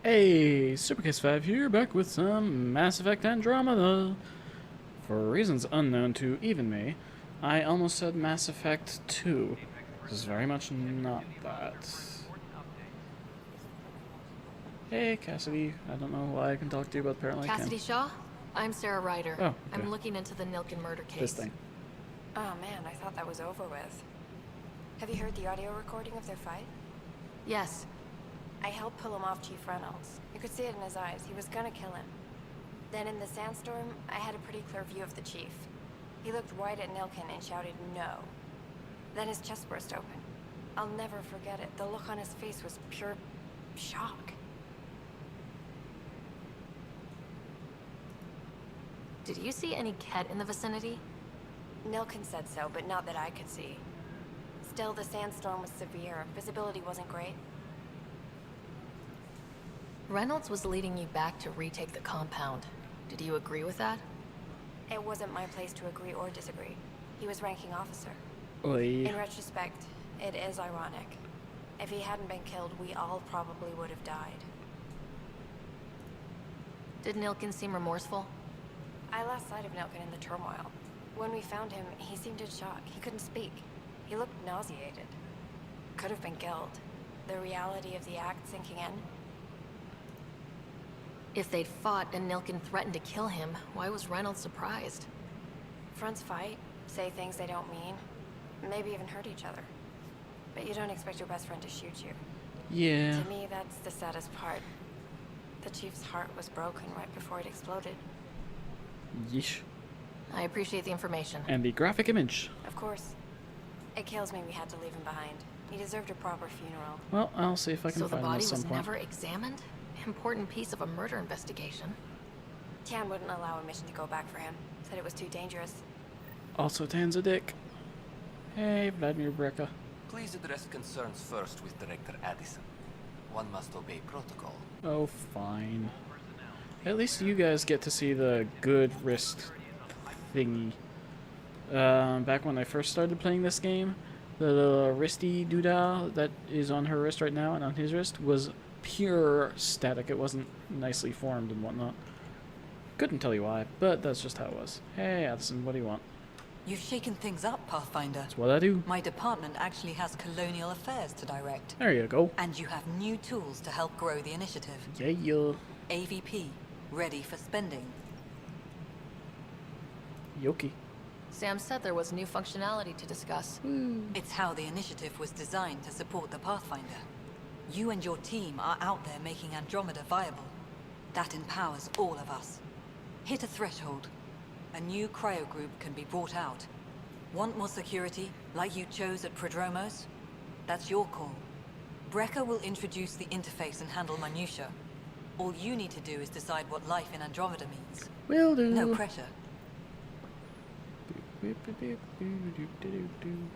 Hey, SuperCase5 here, back with some Mass Effect Andromeda. For reasons unknown to even me, I almost said Mass Effect 2. This is very much not that. Hey, Cassidy. I don't know why I can talk to you, but apparently I can. Cassidy Shaw? I'm Sarah Ryder. Oh, okay. I'm looking into the Nilken murder case. This thing. Oh man, I thought that was over with. Have you heard the audio recording of their fight? Yes. I helped pull him off Chief Reynolds. You could see it in his eyes. He was gonna kill him. Then in the sandstorm, I had a pretty clear view of the Chief. He looked right at Nilken and shouted, "No." Then his chest burst open. I'll never forget it. The look on his face was pure shock. Did you see any Ket in the vicinity? Nilken said so, but not that I could see. Still, the sandstorm was severe. Visibility wasn't great. Reynolds was leading you back to retake the compound. Did you agree with that? It wasn't my place to agree or disagree. He was ranking officer. Oi. In retrospect, it is ironic. If he hadn't been killed, we all probably would have died. Did Nilken seem remorseful? I lost sight of Nilken in the turmoil. When we found him, he seemed in shock. He couldn't speak. He looked nauseated. Could have been guilt. The reality of the act sinking in. If they'd fought and Nilken threatened to kill him, why was Reynolds surprised? Fronts fight, say things they don't mean, maybe even hurt each other. But you don't expect your best friend to shoot you. Yeah. To me, that's the saddest part. The Chief's heart was broken right before it exploded. Yeesh. I appreciate the information. And the graphic image. Of course. It kills me we had to leave him behind. He deserved a proper funeral. Well, I'll see if I can So the find him at body some was point. never examined? Important piece of a murder investigation. Tan wouldn't allow a mission to go back for him. Said it was too dangerous. Also, Tan's a dick. Hey, Vladimir Breka. Please address concerns first with Director Addison. One must obey protocol. Oh, fine. At least you guys get to see the good wrist thingy. Back when I first started playing this game, the little wristy doodah that is on her wrist right now and on his wrist was pure static. It wasn't nicely formed and whatnot. Couldn't tell you why, but that's just how it was. Hey, Addison, what do you want? You've shaken things up, Pathfinder. That's what I do. My department actually has colonial affairs to direct. There you go. And you have new tools to help grow the initiative. Yeah. AVP, ready for spending. Yoki. Sam said there was new functionality to discuss. It's how the initiative was designed to support the Pathfinder. You and your team are out there making Andromeda viable. That empowers all of us. Hit a threshold. A new cryo group can be brought out. Want more security, like you chose at Prodromos? That's your call. Brecker will introduce the interface and handle minutiae. All you need to do is decide what life in Andromeda means. Will do. No pressure.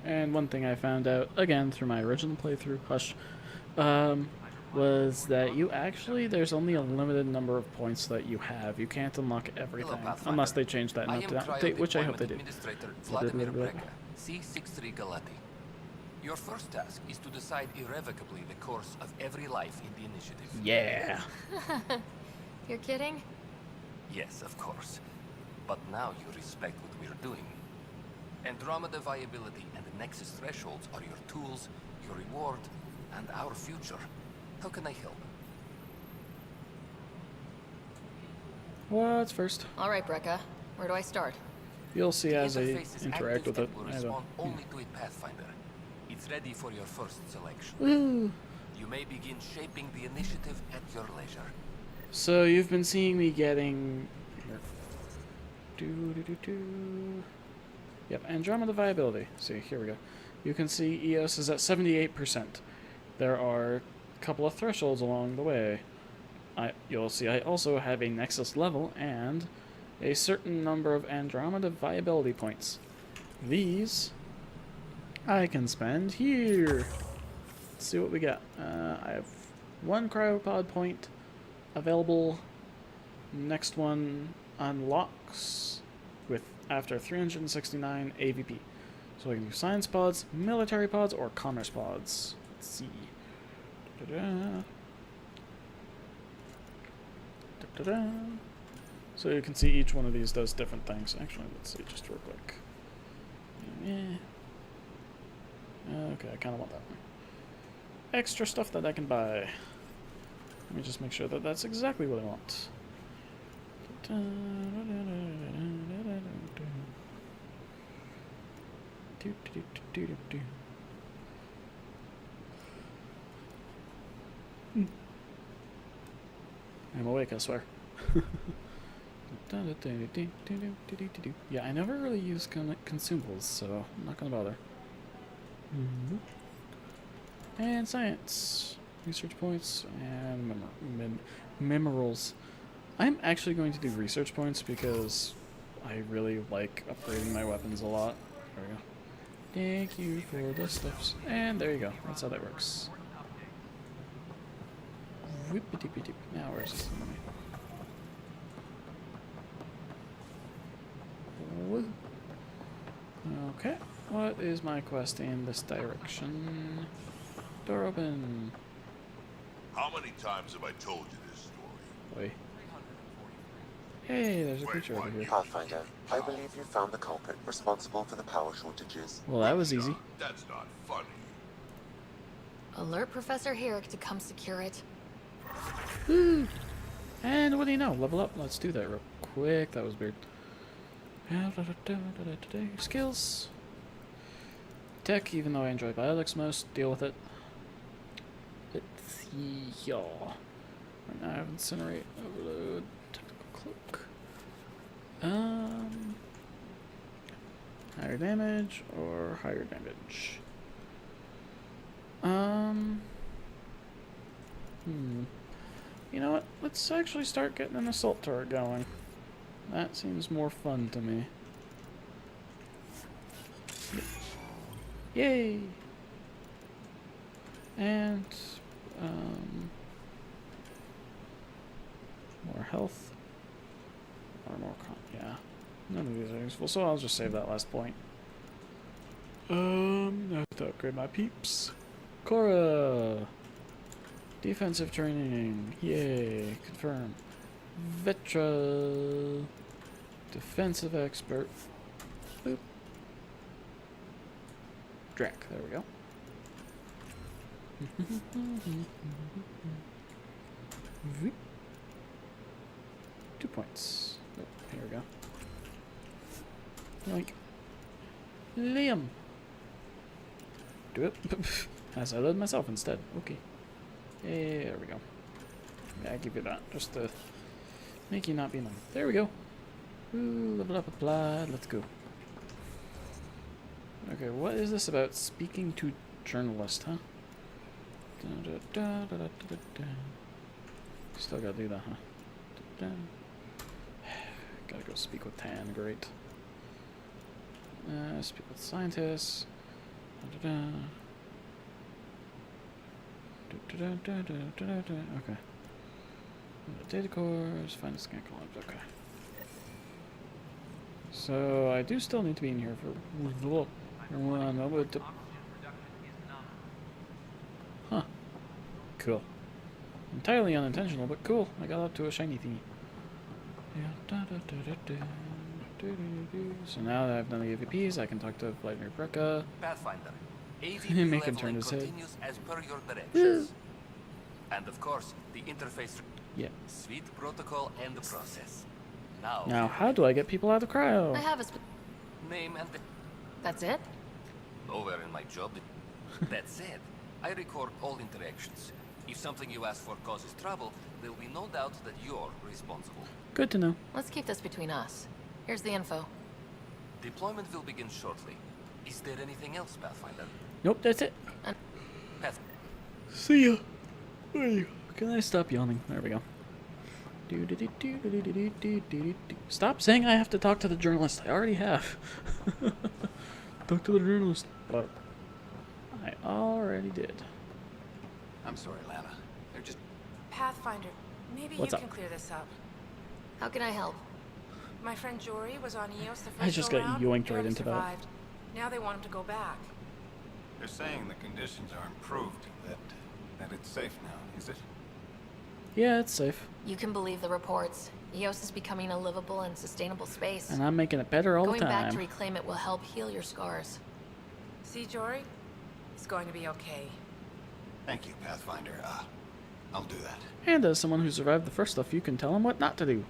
And one thing I found out, again, through my original playthrough, hush, was that there's only a limited number of points that you have. You can't unlock everything, unless they change that in the update, which I hope they do. Administrator Vladimir Breka, C63 Galati. Your first task is to decide irrevocably the course of every life in the initiative. Yeah. You're kidding? Yes, of course. But now you respect what we're doing. Andromeda viability and the Nexus thresholds are your tools, your reward, and our future. How can I help? What's first? All right, Brecca. Where do I start? You'll see The as I interface is interact with active it. and will respond only to it, Pathfinder. It's ready for your first selection. Woo. You may begin shaping the initiative at your leisure. So you've been seeing me getting... Yep, Andromeda viability. See, here we go. You can see EOS is at 78%. There are a couple of thresholds along the way. You'll see I also have a Nexus level and a certain number of Andromeda viability points. These I can spend here. Let's see what we got. I have one cryopod point available. Next one unlocks with after 369 AVP. So we can do science pods, military pods, or commerce pods. Let's see. Ta-da. So you can see each one of these does different things. Actually, let's see just real quick. Yeah. Okay, I kind of want that one. Extra stuff that I can buy. Let me just make sure that that's exactly what I want. I'm awake, I swear. Yeah, I never really use consumables, so I'm not gonna bother. And science. Research points and memorals. I'm actually going to do research points because I really like upgrading my weapons a lot. There we go. Thank you for the stuffs. And there you go. That's how that works. Whippity-pity. Now where's this money? Okay. What is my quest in this direction? Door open. How many times have I told you this story? Wait. Hey, there's a creature over here. Pathfinder, I believe you found the culprit responsible for the power shortages. Well, that was easy. That's not funny. Alert Professor Herrick to come secure it. Woo! And what do you know? Level up. Let's do that real quick. That was weird. Skills. Tech, even though I enjoy biotics most, deal with it. Let's see here. Right now I have Incinerate, Overload, Technical Cloak. Higher damage or higher damage? You know what? Let's actually start getting an assault turret going. That seems more fun to me. Yay! And more health or more yeah. None of these are useful, so I'll just save that last point. I have to upgrade my peeps. Cora! Defensive training. Yay. Confirm. Vetra. Defensive expert. Boop. Drac. There we go. Voop. 2 points. Oh, here we go. Yoink. Liam. Do it. As I load myself instead. Okay. Hey, there we go. Yeah, I'll give you that. Just to make you not be annoying. There we go. Ooh, level up applied. Let's go. Okay, what is this about speaking to journalist, huh? Still gotta do that, huh? Gotta go speak with Tan. Great. Speak with scientists. Okay. Data cores, find the scan columns, okay. So I do still need to be in here for huh. Cool. Entirely unintentional, but cool. I got up to a shiny thingy. So now that I've done the AVPs, I can talk to Vladimir Brecka. Pathfinder, Make AVP him leveling turn his head. continues as per your directions. And of course, the interface. Yeah. Sweet protocol and the process. Now, how do I get people out of cryo? I have a Name and That's it? nowhere in my job. That said, I record all interactions. If something you ask for causes trouble, there will be no doubt that you're responsible. Good to know. Let's keep this between us. Here's the info. Deployment will begin shortly. Is there anything else, Pathfinder? Nope, that's it. Path. See ya. Hey, can I stop yawning? There we go. Stop saying I have to talk to the journalist. I already have. Talk to the journalist. But I already did. I'm sorry, Lana. They're just... Pathfinder, maybe What's you up? can clear this up. How can I help? My friend Jory was on EOS the first I just got go-round, yoinked right barely into that. survived. Now they want him to go back. They're saying the conditions are improved, that it's safe now, is it? Yeah, it's safe. You can believe the reports. Eos is becoming a livable and sustainable space. And I'm making it better all Going the back to time. reclaim it will help heal your scars. See, Jory? It's going to be okay. Thank you, Pathfinder. I'll do that. And as someone who survived the first stuff, you can tell him what not to do.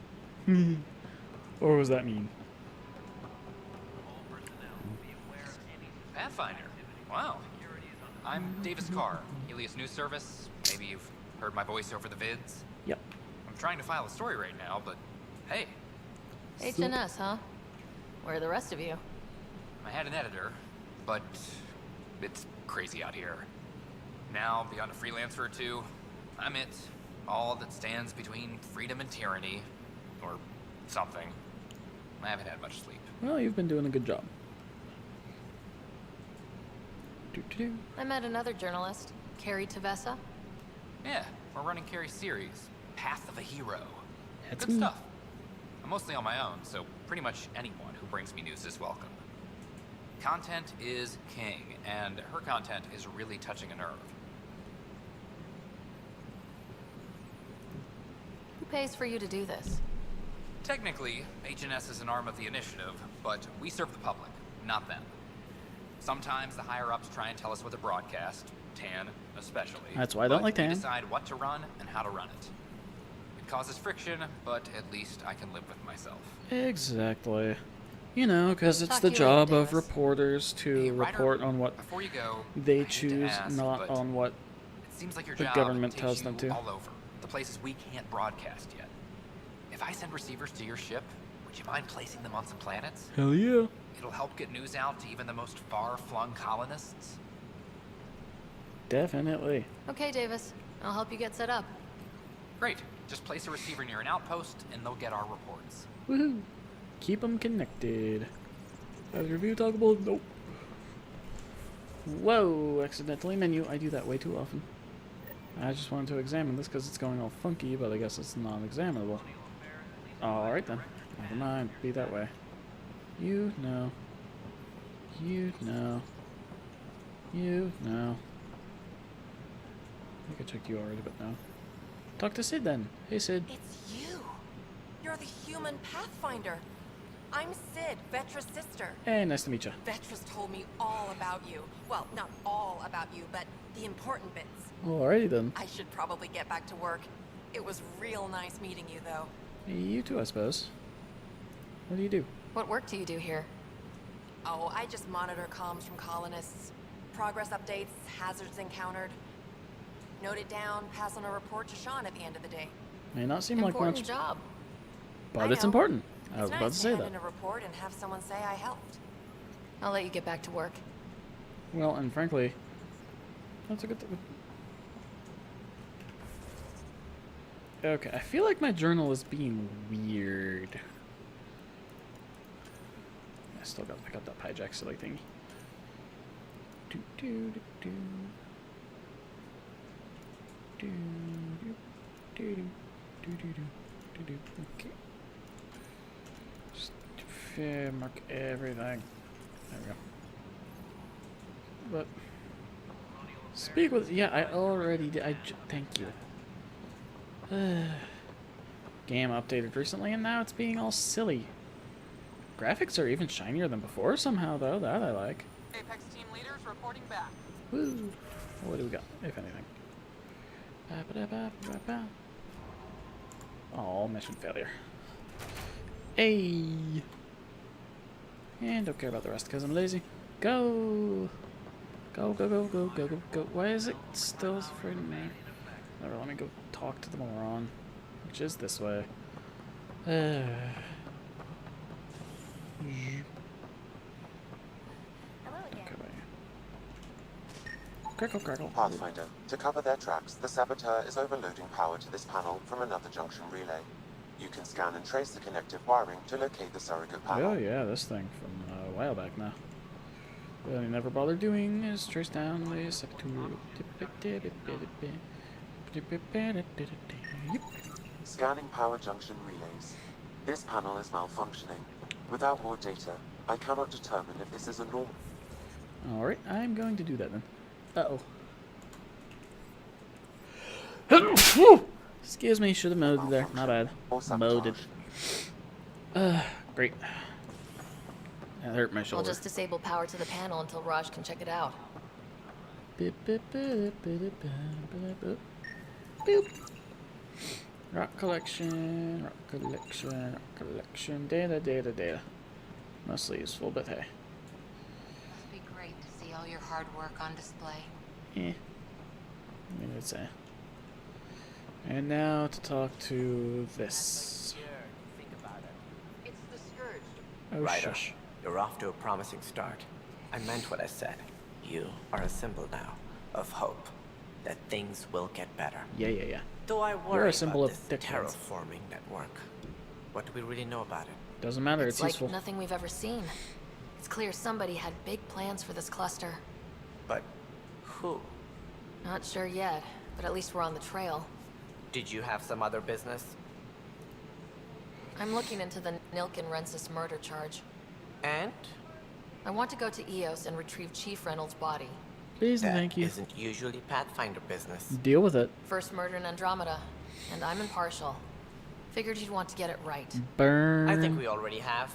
Or was that mean? Pathfinder. Wow. I'm Davis Carr, Helios News Service. Maybe you've heard my voice over the vids. Yep. I'm trying to file a story right now, but hey, HNS, huh? Where are the rest of you? I had an editor, but it's crazy out here. Now, beyond a freelancer or two, I'm it. All that stands between freedom and tyranny, or something. I haven't had much sleep. Well, you've been doing a good job. Doo-doo-doo. I met another journalist, Carrie Tavessa. Yeah, we're running Carrie's series, Path of a Hero. That's Good me. stuff. I'm mostly on my own, so pretty much anyone who brings me news is welcome. Content is king, and her content is really touching a nerve. Who pays for you to do this? Technically, HNS is an arm of the initiative, but we serve the public, not them. Sometimes the higher-ups try and tell us what to broadcast, Tan especially. That's why I don't like We Tan. decide what to run and how to run it. It causes friction, but at least I can live with myself. Exactly. You know, because it's Talk the to you later, job of Davis. reporters to Hey, Ryder, report on what before you go, I they hate to choose, ask, not but on what. it seems like your the job government takes tells you them to. all over, the places we can't broadcast yet. If I send receivers to your ship, would you mind placing them on some planets? Hell yeah. It'll help get news out to even the most far-flung colonists. Definitely. Okay, Davis. I'll help you get set up. Great. Just place a receiver near an outpost, and they'll get our reports. Woohoo. Keep them connected. As review toggleable? Nope. Whoa, accidentally menu. I do that way too often. I just wanted to examine this because it's going all funky, but I guess it's non-examinable. Alright then. Never mind. Be that way. You know. You know. You know. I could check you already, but no. Talk to Sid then. Hey Sid. It's you. You're the human Pathfinder. I'm Sid, Vetra's sister. Hey, nice to meet you. Vetra's told me all about you. Well, not all about you, but the important bits. Alrighty then. I should probably get back to work. It was real nice meeting you, though. You too, I suppose. What do you do? What work do you do here? Oh, I just monitor comms from colonists. Progress updates, hazards encountered. Note it down, pass on a report to Sean at the end of the day. May not seem like Important much, job. but I it's know. important. I was It's about nice to say hand that. in a report and have someone say I helped. I'll let you get back to work. Well, and frankly, that's a good thing. Okay, I feel like my journal is being weird. I still gotta pick up that hijack silly thingy. Do do do do. Do do do do do do do do. Okay. Just mark everything. There we go. But speak with I already did. Thank you. Game updated recently, and now it's being all silly. Graphics are even shinier than before somehow, though. That I like. Apex team leaders reporting back. Woo! What do we got, if anything? Ba-ba-da-ba-ba-ba. Oh, mission failure. Hey! And don't care about the rest because I'm lazy. Go! Go, go, go, go, go, go, go. Why is it still afraid of me? Never, let me go talk to the moron. Which is this way. Hello again. Okay, bye. Crackle, crackle. Pathfinder, to cover their tracks, the saboteur is overloading power to this panel from another junction relay. You can scan and trace the connective wiring to locate the surrogate panel. Oh yeah, this thing from a while back now. What I never bothered doing is trace down the saboteur. Yep. Scanning power junction relays. This panel is malfunctioning. Without more data, I cannot determine if this is a normal. Alright, I'm going to do that then. Uh-oh. Excuse me, should have mowed there. My bad. Or Mowed it. sabotage. Great. That hurt my I'll shoulder. just disable power to the panel until Raj can check it out. Boop, boop, boop, boop, boop, boop, boop. Rock collection, rock collection, rock collection. Data, data, data. Mostly useful, but hey. Must be great to see all your hard work on display. Eh. I would say. And now to talk to this. It's the Scourge. Oh, Ryder, shush. you're off to a promising start. I meant what I said. You are a symbol now of hope that things will get better. Yeah, yeah, yeah. Though I You're worry a symbol about of this dickheads. terraforming network. What do we really know about it? Doesn't matter, It's it's like useful. nothing we've ever seen. It's clear somebody had big plans for this cluster. But who? Not sure yet, but at least we're on the trail. Did you have some other business? I'm looking into the Nilkin Rensis murder charge. And? I want to go to EOS and retrieve Chief Reynolds' body. Please and That thank you. isn't usually Pathfinder business. Deal with it. First murder in Andromeda, and I'm impartial. Figured you'd want to get it right. Burn. I think we already have.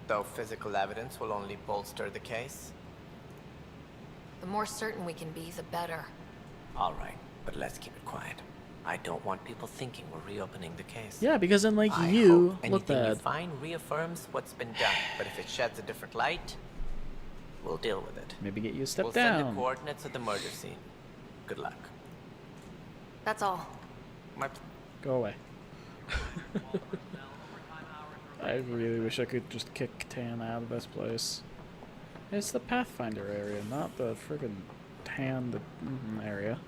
Though physical evidence will only bolster the case. The more certain we can be, the better. All right, but let's keep it quiet. I don't want people thinking we're reopening the case. Yeah, because then, like, I you hope look anything you bad. find reaffirms what's been done, but if it sheds a different light, we'll deal with it. Maybe get you a step We'll send the down. coordinates of the murder scene. Good luck. That's all. My Go away. I really wish I could just kick Tan out of this place. It's the Pathfinder area, not the friggin' Tan area.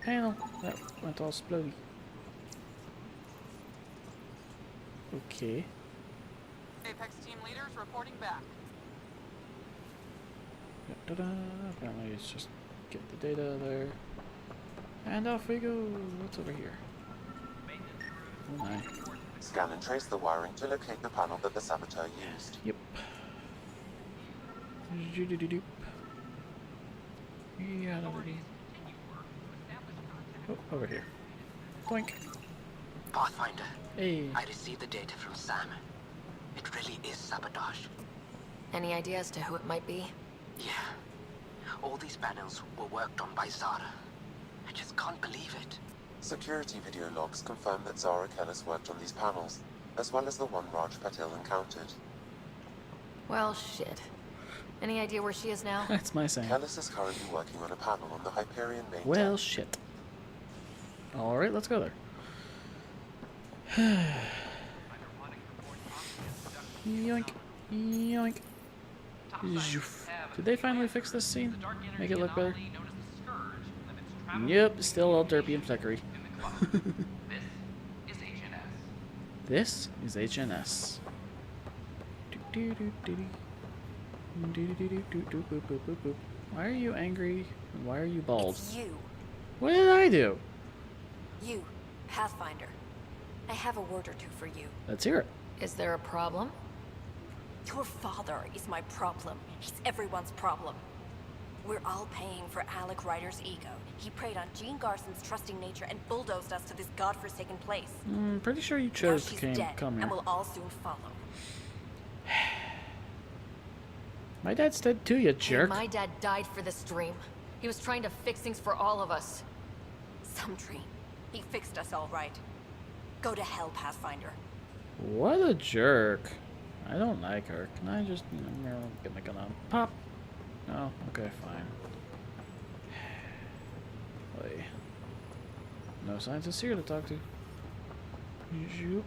Panel. That went all splody. Okay. Apex team leaders reporting back. Da-da-da. Apparently it's just get the data there. And off we go. What's over here? Oh my. Scan and trace the wiring to locate the panel that the saboteur used. Yep. Doop. Yeah, oh, over here. Boink. Pathfinder, Hey. I received the data from Sam. It really is sabotage. Any idea as to who it might be? Yeah. All these panels were worked on by Zara. I just can't believe it. Security video logs confirm that Zara Kellis worked on these panels, as well as the one Raj Patil encountered. Well, shit. Any idea where she is now? That's my saying. Kellis is currently working on a panel on the Hyperion main Well, deck. shit. Alright, let's go there. Yoink. Yoink. Zhoof. Did they finally fix this scene? Make it look better? Yep, still all derpy and fleckery. This is HNS. Why are you angry? And why are you bald? It's you. What did I do? You, Pathfinder. I have a word or two for you. Let's hear it. Is there a problem? Your father is my problem. He's everyone's problem. We're all paying for Alec Ryder's ego. He preyed on Jean Garson's trusting nature and bulldozed us to this godforsaken place. Pretty sure you Now chose she's to dead, come here. and we'll all soon follow. My dad's dead too, you Hey, jerk. my dad died for this dream. He was trying to fix things for all of us. Some dream. He fixed us all right. Go to hell, Pathfinder. What a jerk. I don't like her. Can I just get my gun on? Pop. No? Okay, fine. Oy. No scientists here to talk to. Zoop.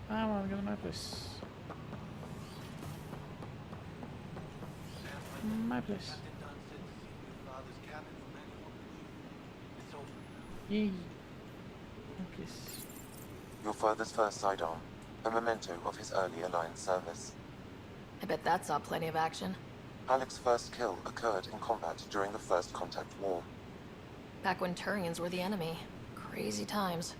I want to go to my place. My place. Yay. My place. Your father's first sidearm, a memento of his early Alliance service. I bet that saw plenty of action. Alec's first kill occurred in combat during the First Contact War. Back when Turians were the enemy. Crazy times.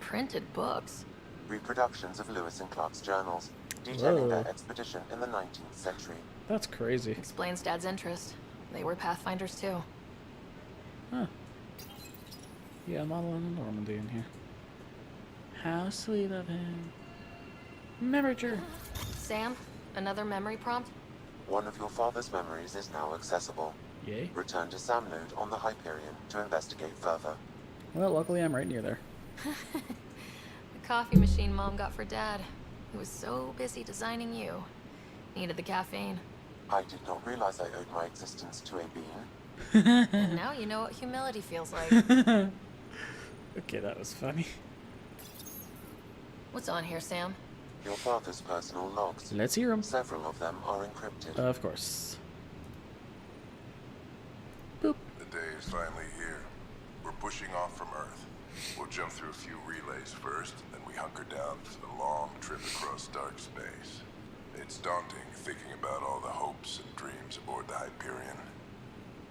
Printed books. Reproductions of Lewis and Clark's journals. detailing their Whoa. expedition in the 19th century. That's crazy. Explains Dad's interest. They were Pathfinders too. Huh. Yeah, model in Normandy in here. How sweet of him. Memorature. Sam, another memory prompt? One of your father's memories is now accessible. Yay. Return to Sam Node on the Hyperion to investigate further. Well, luckily I'm right near there. The coffee machine Mom got for Dad. He was so busy designing you. Needed the caffeine. I did not realize I owed my existence to a being. And now you know what humility feels like. Okay, that was funny. What's on here, Sam? Your father's personal logs. Let's hear them. Several of them are encrypted. Of course. Boop. The day is finally here. We're pushing off from Earth. We'll jump through a few relays first, then we hunker down for the long trip across dark space. It's daunting thinking about all the hopes and dreams aboard the Hyperion.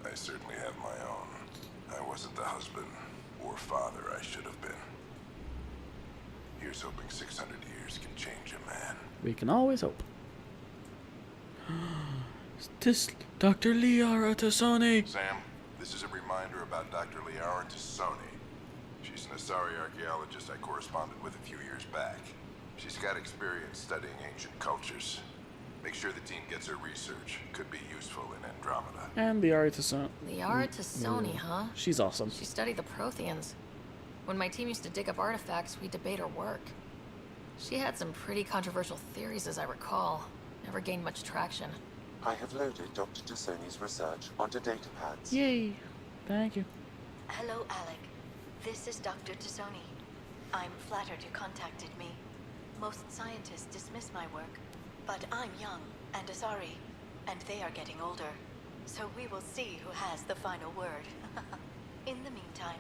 I certainly have my own. I wasn't the husband or father I should have been. Here's hoping 600 years can change a man. We can always hope. This Dr. Liara Tassoni. Sam, this is a reminder about Dr. Liara Tassoni. She's an Asari archaeologist I corresponded with a few years back. She's got experience studying ancient cultures. Make sure the team gets her research. Could be useful in Andromeda. And Liara Tassoni. Liara Tassoni, huh? She's awesome. She studied the Protheans. When my team used to dig up artifacts, we'd debate her work. She had some pretty controversial theories, as I recall. Never gained much traction. I have loaded Dr. Tassoni's research onto datapads. Yay. Thank you. Hello, Alec. This is Dr. Tassoni. I'm flattered you contacted me. Most scientists dismiss my work, but I'm young and Asari, and they are getting older. So we will see who has the final word. In the meantime,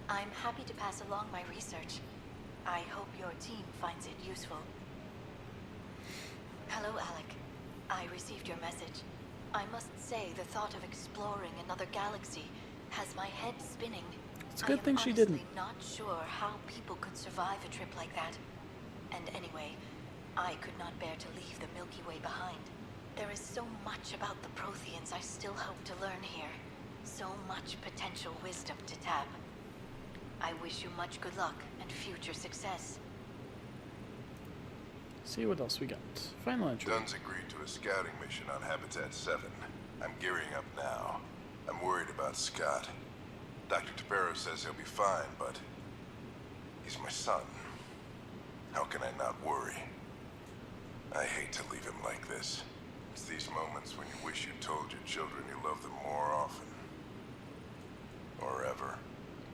I'm happy to pass along my research. I hope your team finds it useful. Hello, Alec. I received your message. I must say the thought of exploring another galaxy has my head spinning. It's a good thing she didn't. I'm honestly not sure how people could survive a trip like that. And anyway, I could not bear to leave the Milky Way behind. There is so much about the Protheans I still hope to learn here. So much potential wisdom to tap. I wish you much good luck and future success. See what else we got. Final entry. Dunn's agreed to a scouting mission on Habitat 7. I'm gearing up now. I'm worried about Scott. Dr. Tapero says he'll be fine, but he's my son. How can I not worry? I hate to leave him like this. It's these moments when you wish you told your children you love them more often. Or ever.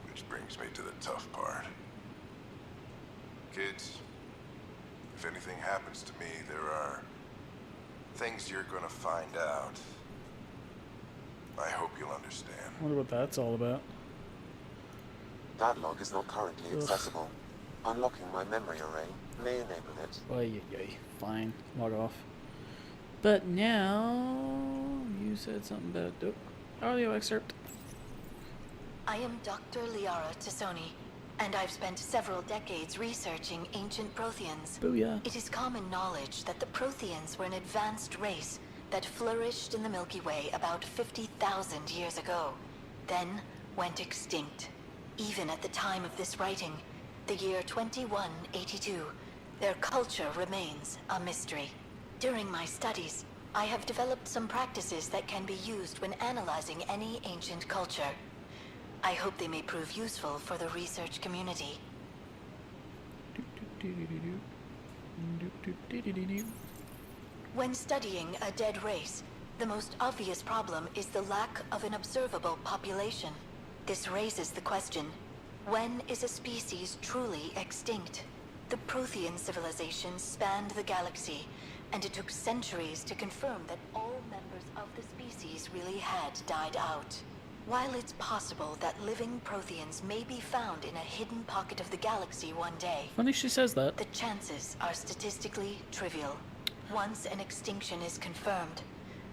Which brings me to the tough part. Kids, if anything happens to me, there are things you're gonna find out. I hope you'll understand. I wonder what that's all about. That log is not currently accessible. Unlocking my memory array may enable it. Oy, oy, oy. Fine. Log off. But now... You said something about... audio excerpt. I am Dr. Liara Tassoni, and I've spent several decades researching ancient Protheans. Booyah. It is common knowledge that the Protheans were an advanced race that flourished in the Milky Way about 50,000 years ago, then went extinct. Even at the time of this writing, the year 2182, their culture remains a mystery. During my studies, I have developed some practices that can be used when analyzing any ancient culture. I hope they may prove useful for the research community. When studying a dead race, the most obvious problem is the lack of an observable population. This raises the question, when is a species truly extinct? The Prothean civilization spanned the galaxy, and it took centuries to confirm that all members of the species really had died out. While it's possible that living Protheans may be found in a hidden pocket of the galaxy one day, Funny she says that. the chances are statistically trivial. Once an extinction is confirmed,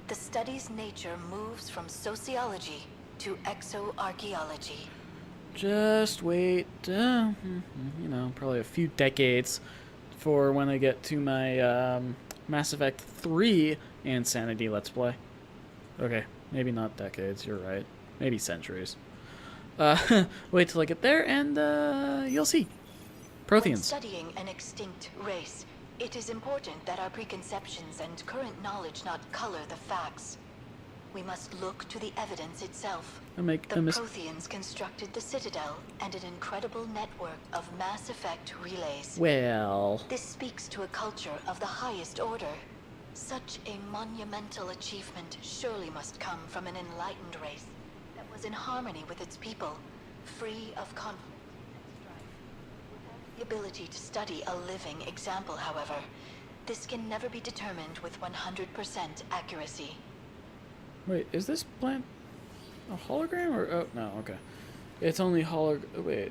the study's nature moves from sociology to exoarchaeology. Just wait, you know, probably a few decades for when I get to my Mass Effect 3 Insanity Let's Play. Okay, maybe not decades, you're right. Maybe centuries. Wait till I get there and you'll see. When Protheans. studying an extinct race, it is important that our preconceptions and current knowledge not color the facts. We must look to the evidence itself. The Protheans constructed the Citadel and an incredible network of Mass Effect relays. Well... This speaks to a culture of the highest order. Such a monumental achievement surely must come from an enlightened race that was in harmony with its people, free of conflict and strife. Without the ability to study a living example, however, this can never be determined with 100% accuracy. Wait, is this plant a hologram or... Oh, no, okay. It's only Wait.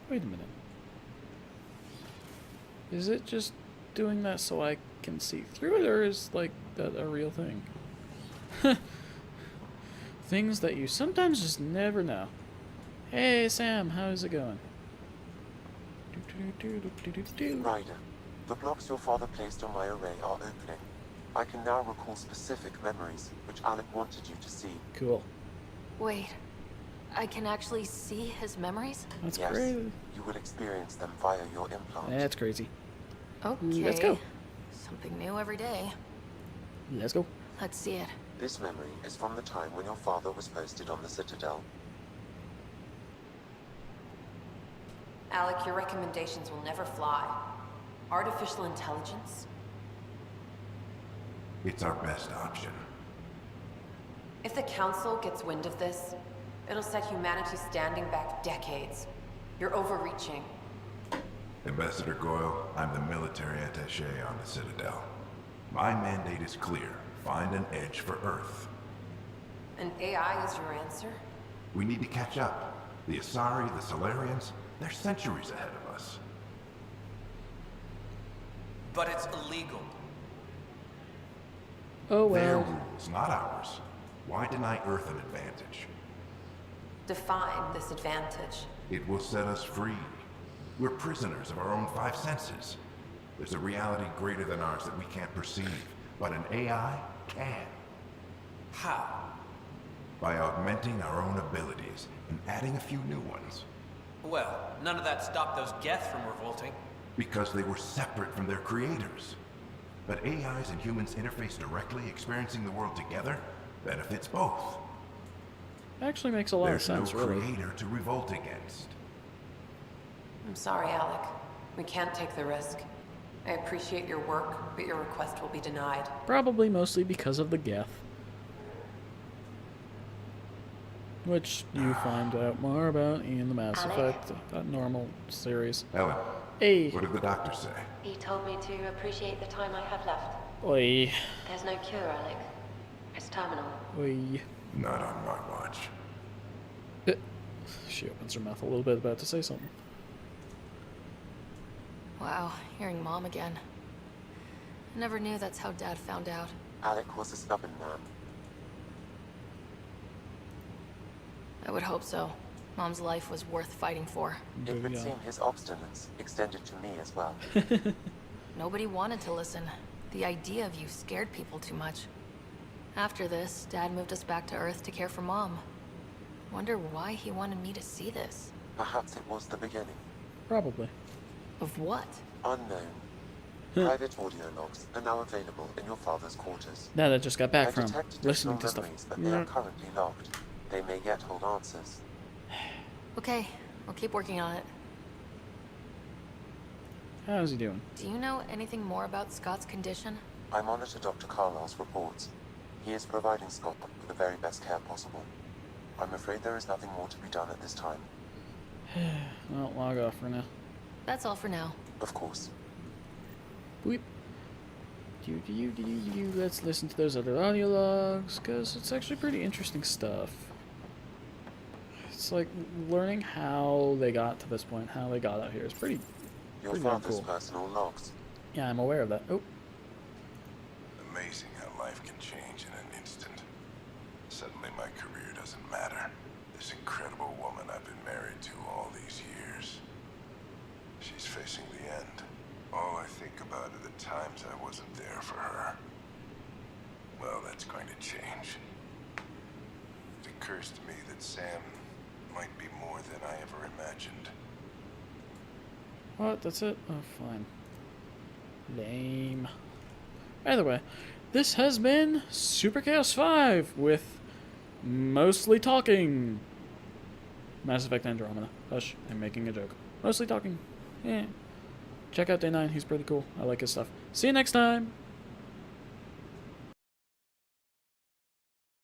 Wait a minute. Is it just doing that so I can see through it, or is, like, that a real thing? Things that you sometimes just never know. Hey, Sam, how's it going? Ryder, the blocks your father placed on my array are opening. I can now recall specific memories, which Alec wanted you to see. Cool. Wait, I can actually see his memories? That's yes, crazy. You will experience them via your implant. That's crazy. Okay. Let's go. Something new every day. Let's go. Let's see it. This memory is from the time when your father was posted on the Citadel. Alec, your recommendations will never fly. Artificial intelligence? It's our best option. If the Council gets wind of this, it'll set humanity standing back decades. You're overreaching. Ambassador Goyle, I'm the military attaché on the Citadel. My mandate is clear. Find an edge for Earth. And AI is your answer? We need to catch up. The Asari, the Solarians, they're centuries ahead of us. But it's illegal. Oh, well. Their rules, not ours. Why deny Earth an advantage? Define this advantage. It will set us free. We're prisoners of our own five senses. There's a reality greater than ours that we can't perceive, but an AI can. How? By augmenting our own abilities and adding a few new ones. Well, none of that stopped those Geth from revolting. Because they were separate from their creators. But AIs and humans interface directly, experiencing the world together, benefits both. Actually makes a lot of sense, There's no really. creator to revolt against. I'm sorry, Alec. We can't take the risk. I appreciate your work, but your request will be denied. Probably mostly because of the Geth. Which you find out more about in the Mass Effect normal series. Ellen, hey. What did the doctor say? He told me to appreciate the time I have left. Oi. There's no cure, Alec. It's terminal. Oi. Not on my watch. She opens her mouth a little bit, about to say something. Wow, hearing Mom again. I never knew that's how Dad found out. Alec was a stubborn man. I would hope so. Mom's life was worth fighting for. It would seem his obstinance extended to me as well. Nobody wanted to listen. The idea of you scared people too much. After this, Dad moved us back to Earth to care for Mom. Wonder why he wanted me to see this. Perhaps it was the beginning. Probably. Of what? Unknown. Private audio logs are now available in your father's quarters. Now that I just got back I from detected listening to additional stuff. memories, but they are currently logged. They may yet hold answers. Okay, I'll keep working on it. How's he doing? Do you know anything more about Scott's condition? I monitor Dr. Carlisle's reports. He is providing Scott with the very best care possible. I'm afraid there is nothing more to be done at this time. Well, log off for now. That's all for now. Of course. Boop. Let's listen to those other audio logs, because it's actually pretty interesting stuff. It's like learning how they got to this point, how they got out here. It's pretty darn father's cool. personal logs. Yeah, I'm aware of that. Oh. Amazing how life can change in an instant. Suddenly my career doesn't matter. This incredible woman I've been married to all these years. She's facing the end. All I think about are the times I wasn't there for her. Well, that's going to change. It occurs to me that Sam might be more than I ever imagined. What? That's it? Oh, fine. Lame. Either way, this has been Super Chaos 5 with mostly talking. Mass Effect Andromeda. Hush, I'm making a joke. Mostly talking. Yeah. Check out Day 9, he's pretty cool. I like his stuff. See you next time!